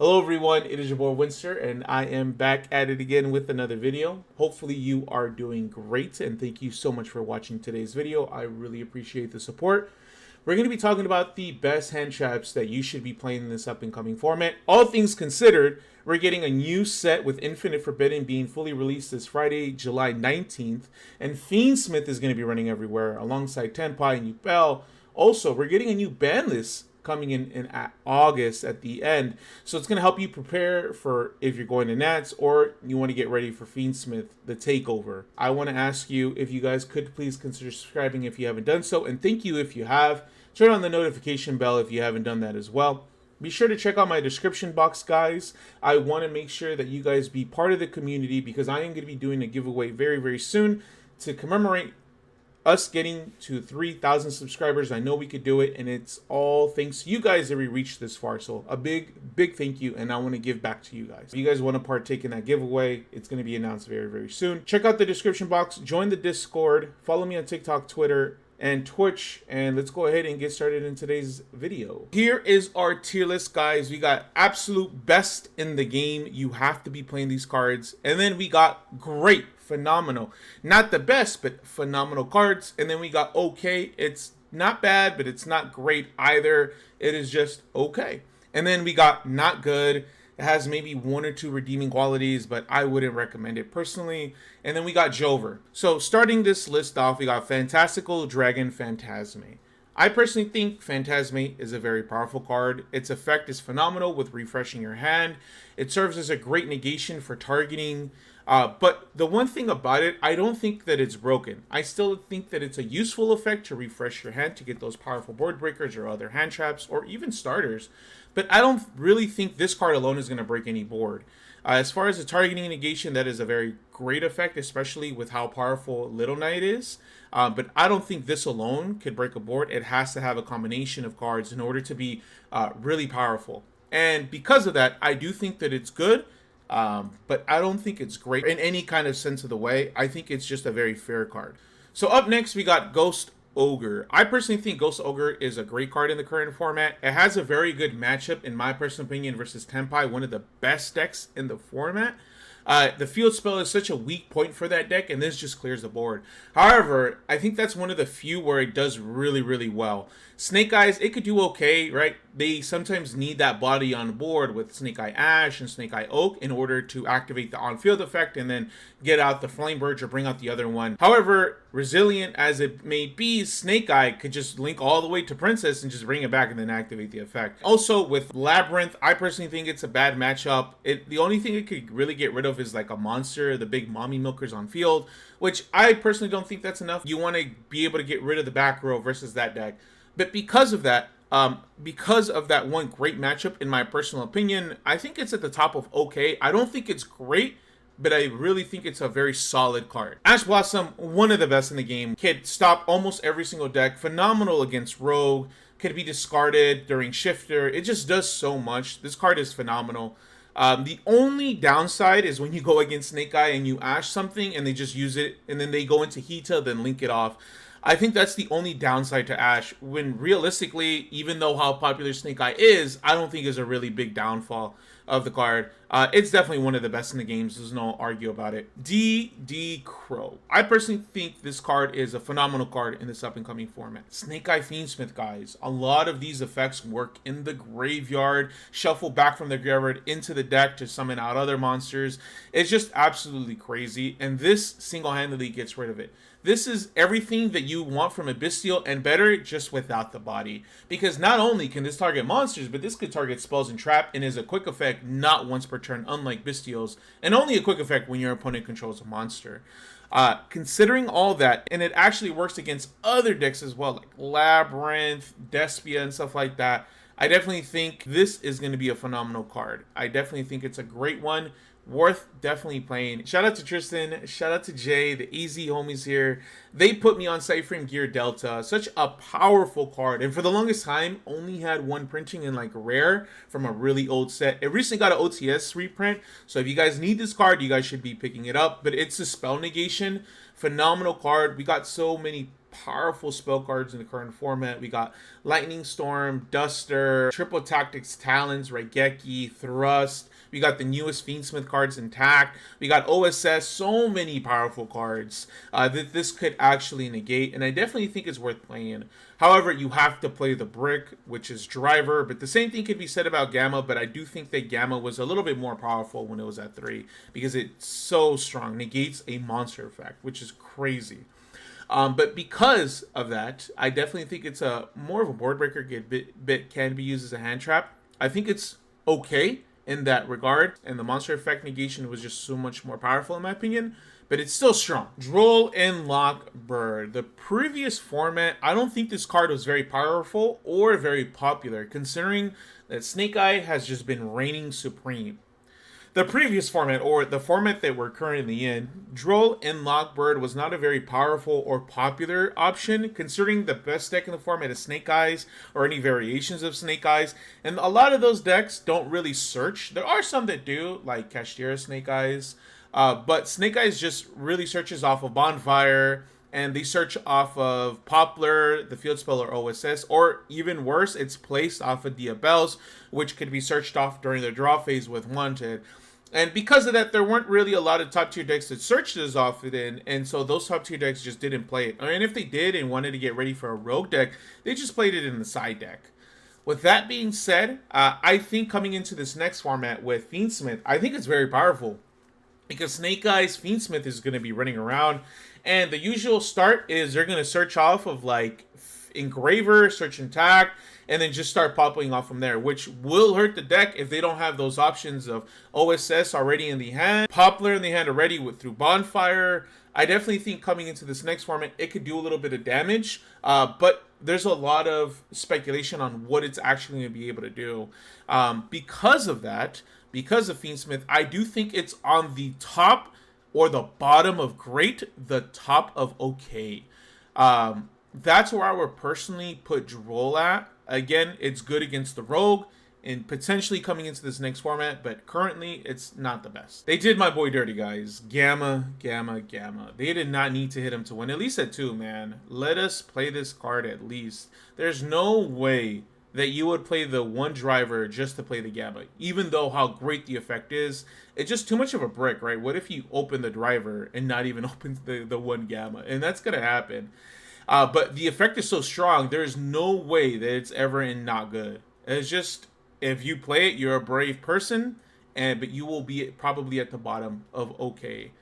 Hello everyone, it is your boy Meister, and I am back at it again with another video. Hopefully you are doing great, and thank you so much for watching today's video. I really appreciate the support. We're going to be talking about the best hand traps that you should be playing in this up and coming format. All things considered, we're getting a new set with Infinite Forbidden being fully released this Friday, July 19th, and Fiendsmith is going to be running everywhere alongside Tenpai and Yugioh. Also, we're getting a new ban list coming in August at the end, so it's going to help you prepare for if you're going to Nats or you want to get ready for Fiendsmith, the takeover. I want to ask you if you guys could please consider subscribing if you haven't done so, and thank you if you have. Turn on the notification bell if you haven't done that as well. Be sure to check out my description box, guys. I want to make sure that you guys be part of the community because I am going to be doing a giveaway very soon to commemorate us getting to 3,000 subscribers. I know we could do it, and it's all thanks to you guys that we reached this far. So a big thank you, and I want to give back to you guys. If you guys want to partake in that giveaway, it's going to be announced very soon. Check out the description box, join the Discord, follow me on TikTok, Twitter, and Twitch, and let's go ahead and get started in today's video. Here is our tier list, guys. We got absolute best in the game. You have to be playing these cards. And then we got great, phenomenal, not the best, but phenomenal cards. And then we got okay. It's not bad, but it's not great either. It is just okay. And then we got not good. It has maybe one or two redeeming qualities, but I wouldn't recommend it personally. And then we got Jover. So starting this list off, we got Fantastical Dragon Phantasme. I personally think Phantasme is a very powerful card. Its effect is phenomenal with refreshing your hand. It serves as a great negation for targeting. But the one thing about it, I don't think that it's broken. I still think that it's a useful effect to refresh your hand to get those powerful board breakers or other hand traps or even starters. But I don't really think this card alone is going to break any board. As far as the targeting negation, that is a very great effect, especially with how powerful Little Knight is. But I don't think this alone could break a board. It has to have a combination of cards in order to be really powerful. And because of that, I do think that it's good. But I don't think it's great in any kind of sense of the way. I think it's just a very fair card. So up next, we got Ghost Ogre. I personally think Ghost Ogre is a great card in the current format. It has a very good matchup, in my personal opinion, versus Tenpai, one of the best decks in the format. The field spell is such a weak point for that deck, and this just clears the board. However, I think that's one of the few where it does really well. Snake Eyes, it could do okay, right? They sometimes need that body on board with Snake Eye Ash and Snake Eye Oak in order to activate the on-field effect and then get out the Flame Birch or bring out the other one. However, resilient as it may be, Snake Eye could just link all the way to Princess and just bring it back and then activate the effect. Also, with Labyrinth, I personally think it's a bad matchup. The only thing it could really get rid of is like a monster, the big mommy milkers on field, which I personally don't think that's enough. You want to be able to get rid of the back row versus that deck. But because of that one great matchup, in my personal opinion, I think it's at the top of okay. I don't think it's great, but I really think it's a very solid card. Ash Blossom, one of the best in the game. Could stop almost every single deck. Phenomenal against Rogue. Could be discarded during Shifter. It just does so much. This card is phenomenal. The only downside is when you go against Snake Eye and you Ash something and they just use it and then they go into Hita, then link it off. I think that's the only downside to Ash, when realistically, even though how popular Snake Eye is, I don't think is a really big downfall of the card. It's definitely one of the best in the games. There's no argue about it. D Crow. I personally think this card is a phenomenal card in this up-and-coming format. Snake Eye Fiendsmith, guys. A lot of these effects work in the graveyard, shuffle back from the graveyard into the deck to summon out other monsters. It's just absolutely crazy, and this single-handedly gets rid of it. This is everything that you want from a Bestial and better, just without the body. Because not only can this target monsters, but this could target spells and trap and is a quick effect not once per turn, unlike Bestials, and only a quick effect when your opponent controls a monster. Considering all that, and it actually works against other decks as well, like Labyrinth, Despia, and stuff like that, I definitely think this is going to be a phenomenal card. I definitely think it's a great one. Worth definitely playing. Shout out to Tristan, shout out to Jay, the AZ homies here. They put me on Sideframe Gear Delta. Such a powerful card, and for the longest time only had one printing in like rare from a really old set. It recently got an OTS reprint, so if you guys need this card, you guys should be picking it up. But it's a spell negation, phenomenal card. We got so many powerful spell cards in the current format. We got Lightning Storm, Duster, Triple Tactics Talons, Raigeki, Thrust. We got the newest Fiendsmith cards intact. We got OSS, so many powerful cards that this could actually negate, and I definitely think it's worth playing. However, you have to play the brick, which is Driver, but the same thing could be said about Gamma, but I do think that Gamma was a little bit more powerful when it was at 3, because it's so strong. Negates a monster effect, which is crazy. But because of that, I definitely think it's a more of a board breaker. Bit can be used as a hand trap. I think it's okay in that regard, and the monster effect negation was just so much more powerful in my opinion, but it's still strong. Droll and Lockbird. The previous format, I don't think this card was very powerful or very popular, considering that Snake Eye has just been reigning supreme. The previous format, or the format that we're currently in, Droll and Lockbird was not a very powerful or popular option, considering the best deck in the format is Snake Eyes, or any variations of Snake Eyes, and a lot of those decks don't really search. There are some that do, like Kashtira Snake Eyes, but Snake Eyes just really searches off of Bonfire, and they search off of Poplar, the field spell, or OSS, or even worse, it's placed off of Diabells, which could be searched off during the draw phase with Wanted. And because of that, there weren't really a lot of top tier decks that searched this off it in, and so those top tier decks just didn't play it. And if they did and wanted to get ready for a rogue deck, they just played it in the side deck. With that being said, I think coming into this next format with Fiendsmith, I think it's very powerful, because Snake Eyes Fiendsmith is going to be running around, and the usual start is they're going to search off of like Engraver, Search Intact, and then just start popping off from there, which will hurt the deck if they don't have those options of OSS already in the hand, Poplar in the hand already through Bonfire. I definitely think coming into this next format, it could do a little bit of damage, but there's a lot of speculation on what it's actually going to be able to do. Because of that, because of Fiendsmith, I do think it's on the top or the bottom of great, the top of okay. That's where I would personally put Droll at. Again, it's good against the Rogue and potentially coming into this next format, but currently it's not the best. They did my boy dirty, guys. Gamma. They did not need to hit him to win, at least at 2, man. Let us play this card at least. There's no way that you would play the one Driver just to play the Gamma, even though how great the effect is. It's just too much of a brick, right? What if you open the Driver and not even open the one Gamma? And that's going to happen. But the effect is so strong, there's no way that it's ever not good. It's just, if you play it, you're a brave person, but you will be probably at the bottom of okay,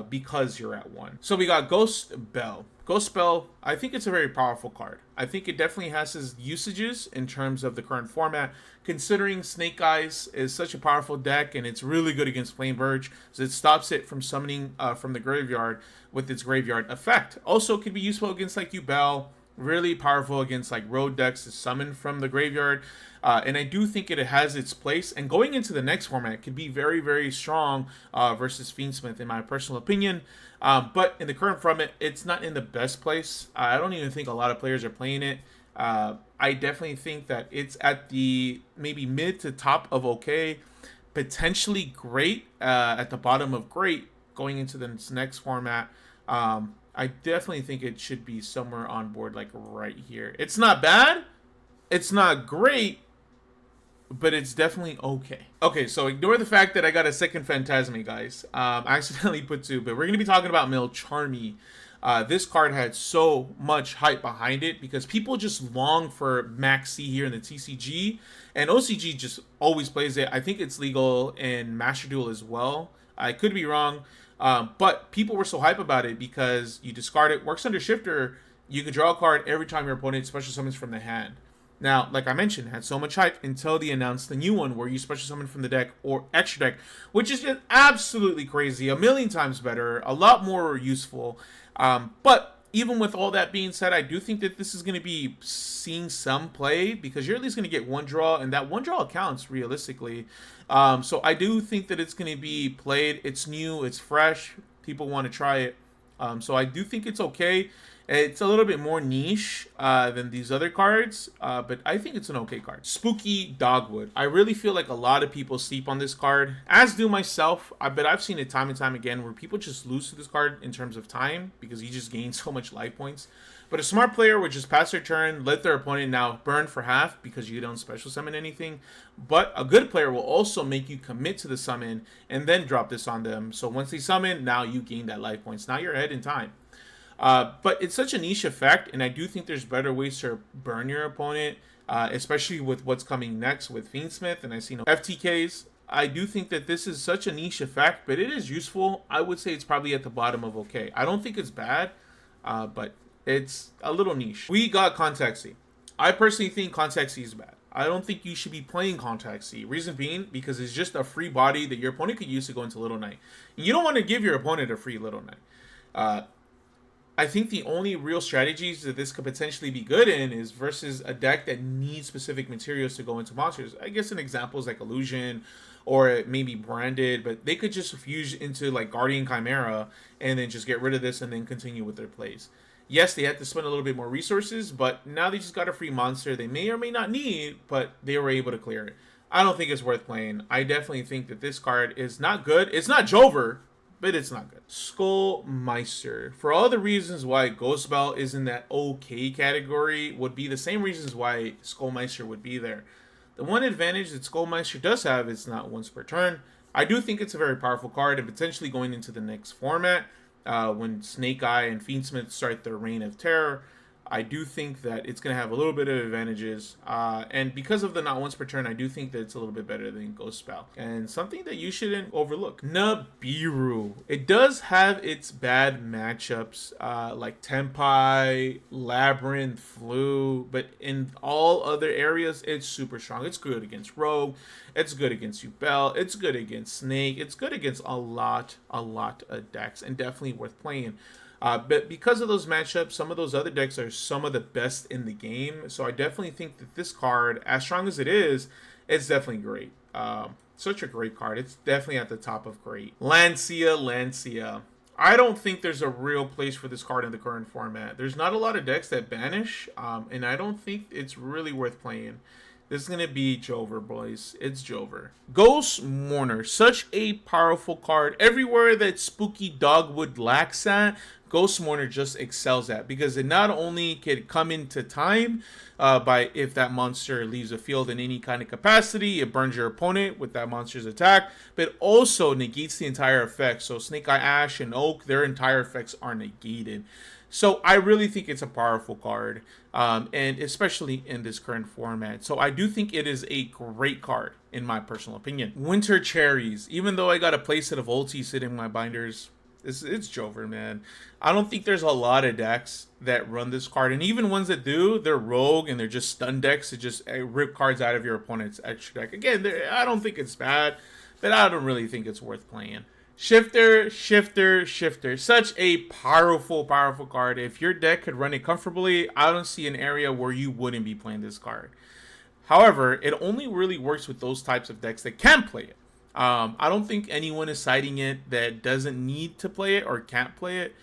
because you're at 1. So we got Ghost Bell. Ghost Bell, I think it's a very powerful card. I think it definitely has its usages in terms of the current format, considering Snake Eyes is such a powerful deck, and it's really good against Flame Verge, so it stops it from summoning from the graveyard with its graveyard effect. Also, it can be useful against like Yubel, really powerful against like road decks to summon from the graveyard, and I do think it has its place, and going into the next format it could be very, very strong versus Fiendsmith in my personal opinion, but in the current format it's not in the best place. I don't even think a lot of players are playing it. I definitely think that it's at the maybe mid to top of okay, potentially great, at the bottom of great going into the next format. I definitely think it should be somewhere on board, like right here. It's not bad, it's not great, but it's definitely okay. Okay, so ignore the fact that I got a second Phantasme, guys. I accidentally put 2, but we're going to be talking about Milcharmy. This card had so much hype behind it because people just long for Max C here in the TCG, and OCG just always plays it. I think it's legal in Master Duel as well. I could be wrong, but people were so hype about it because you discard it, works under Shifter, you can draw a card every time your opponent special summons from the hand. Now, like I mentioned, had so much hype until they announced the new one where you special summon from the deck or extra deck, which is just absolutely crazy, a million times better, a lot more useful. But even with all that being said, I do think that this is going to be seeing some play because you're at least going to get one draw, and that one draw counts realistically. So I do think that it's going to be played. It's new, it's fresh, people want to try it. So I do think it's okay. It's a little bit more niche than these other cards, but I think it's an okay card. Spooky Dogwood. I really feel like a lot of people sleep on this card, as do myself, but I've seen it time and time again where people just lose to this card in terms of time because you just gain so much life points. But a smart player would just pass their turn, let their opponent now burn for half because you don't special summon anything. But a good player will also make you commit to the summon and then drop this on them. So once they summon, now you gain that life points. Now you're ahead in time. But it's such a niche effect, and I do think there's better ways to burn your opponent, especially with what's coming next with Fiendsmith, and I see no FTKs. I do think that this is such a niche effect, but it is useful. I would say it's probably at the bottom of okay. I don't think it's bad, but it's a little niche. We got Contact C. I personally think Contact C is bad. I don't think you should be playing Contact C. Reason being, because it's just a free body that your opponent could use to go into Little Knight. You don't want to give your opponent a free Little Knight. I think the only real strategies that this could potentially be good in is versus a deck that needs specific materials to go into monsters. I guess an example is like Illusion or maybe Branded, but they could just fuse into like Guardian Chimera and then just get rid of this and then continue with their plays. Yes, they had to spend a little bit more resources, but now they just got a free monster they may or may not need, but they were able to clear it. I don't think it's worth playing. I definitely think that this card is not good. It's not Jover, but it's not good. Skull Meister. For all the reasons why Ghost Bell is in that okay category, would be the same reasons why Skull Meister would be there. The one advantage that Skull Meister does have is not once per turn. I do think it's a very powerful card, and potentially going into the next format, when Snake Eye and Fiendsmith start their reign of terror, I do think that it's going to have a little bit of advantages. And because of the not once per turn, I do think that it's a little bit better than Ghost Spell. And something that you shouldn't overlook, Nibiru. It does have its bad matchups, like Tenpai, Labyrinth, Flu, but in all other areas, it's super strong. It's good against Rogue. It's good against Yubel. It's good against Snake. It's good against a lot of decks, and definitely worth playing. But because of those matchups, some of those other decks are some of the best in the game. So I definitely think that this card, as strong as it is, it's definitely great. Such a great card. It's definitely at the top of great. Lancia. I don't think there's a real place for this card in the current format. There's not a lot of decks that banish, and I don't think it's really worth playing. This is going to be Jover Boys. It's Jover. Ghost Mourner. Such a powerful card. Everywhere that spooky Dogwood lacks at, Ghost Mourner just excels at, because it not only can come into time by if that monster leaves the field in any kind of capacity, it burns your opponent with that monster's attack, but also negates the entire effect. So Snake Eye Ash and Oak, their entire effects are negated. So I really think it's a powerful card, and especially in this current format. So I do think it is a great card, in my personal opinion. Winter Cherries. Even though I got a playset of ulti sitting in my binders, it's Jover, man. I don't think there's a lot of decks that run this card, and even ones that do, they're rogue and they're just stun decks to just rip cards out of your opponent's extra deck. Again, I don't think it's bad, but I don't really think it's worth playing. Shifter. Such a powerful card. If your deck could run it comfortably, I don't see an area where you wouldn't be playing this card. However, it only really works with those types of decks that can play it. I don't think anyone is citing it that doesn't need to play it or can't play it.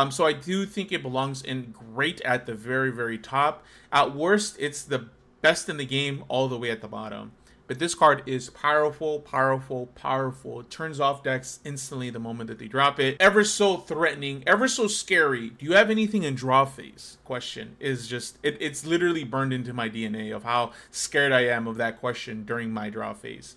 So I do think it belongs in great at the very top. At worst, it's the best in the game all the way at the bottom. But this card is powerful. It turns off decks instantly the moment that they drop it. Ever so threatening, ever so scary. Do you have anything in draw phase? Question is just, it's literally burned into my DNA of how scared I am of that question during my draw phase.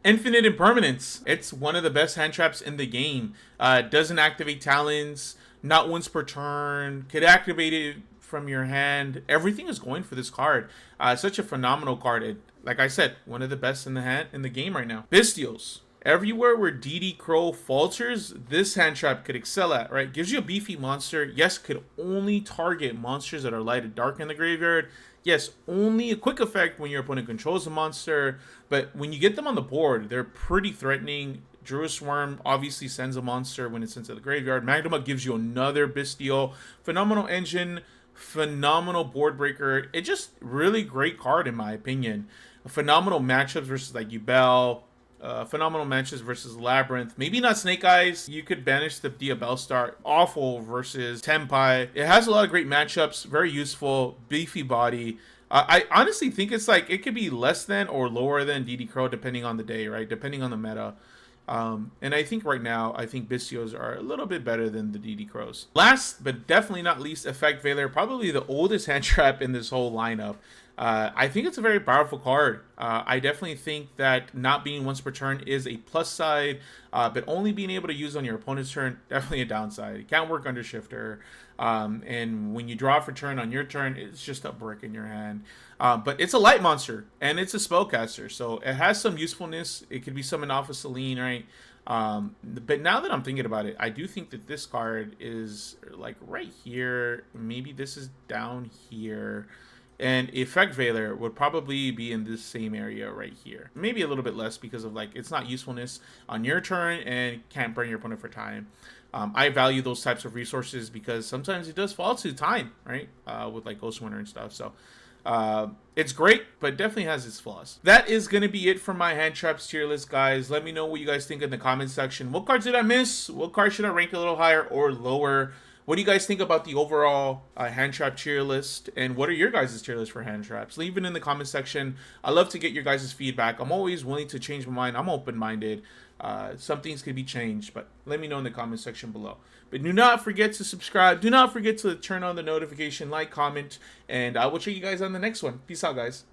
Infinite Impermanence. It's one of the best hand traps in the game. Doesn't activate talents, not once per turn, could activate it from your hand. Everything is going for this card. Such a phenomenal card. Like I said, one of the best in the game right now. Bestials. Everywhere where DD Crow falters, this hand trap could excel at, right? Gives you a beefy monster. Yes, could only target monsters that are light and dark in the graveyard. Yes, only a quick effect when your opponent controls a monster. But when you get them on the board, they're pretty threatening. Druid Swarm obviously sends a monster when it's sent to the graveyard. Magma gives you another Bestial. Phenomenal engine. Phenomenal board breaker. It's just really great card in my opinion. Phenomenal matchups versus like Yubel. Phenomenal matches versus Labyrinth. Maybe not Snake Eyes. You could banish the Diabellstar. Awful versus Tenpai. It has a lot of great matchups. Very useful. Beefy body. I honestly think it's like it could be less than or lower than DD Crow depending on the day, right? Depending on the meta. And I think right now, I think Bystios are a little bit better than the DD Crows. Last, but definitely not least, Effect Veiler, probably the oldest hand trap in this whole lineup. I think it's a very powerful card. I definitely think that not being once per turn is a plus side, but only being able to use on your opponent's turn, definitely a downside. It can't work under Shifter, and when you draw for turn on your turn, it's just a brick in your hand. But it's a light monster, and it's a spellcaster, so it has some usefulness. It could be summoned off of Selene, right? But now that I'm thinking about it, I do think that this card is like right here. Maybe this is down here. And Effect Veiler would probably be in this same area right here. Maybe a little bit less because of like it's not usefulness on your turn and can't burn your opponent for time. I value those types of resources because sometimes it does fall to time, right? With like Ghost Winter and stuff. So it's great, but definitely has its flaws. That is going to be it for my hand traps tier list, guys. Let me know what you guys think in the comment section. What cards did I miss? What cards should I rank a little higher or lower? What do you guys think about the overall hand trap tier list? And what are your guys' tier list for hand traps? Leave it in the comment section. I love to get your guys' feedback. I'm always willing to change my mind. I'm open-minded. Some things can be changed, but let me know in the comment section below. But do not forget to subscribe. Do not forget to turn on the notification, like, comment, and I will check you guys on the next one. Peace out, guys.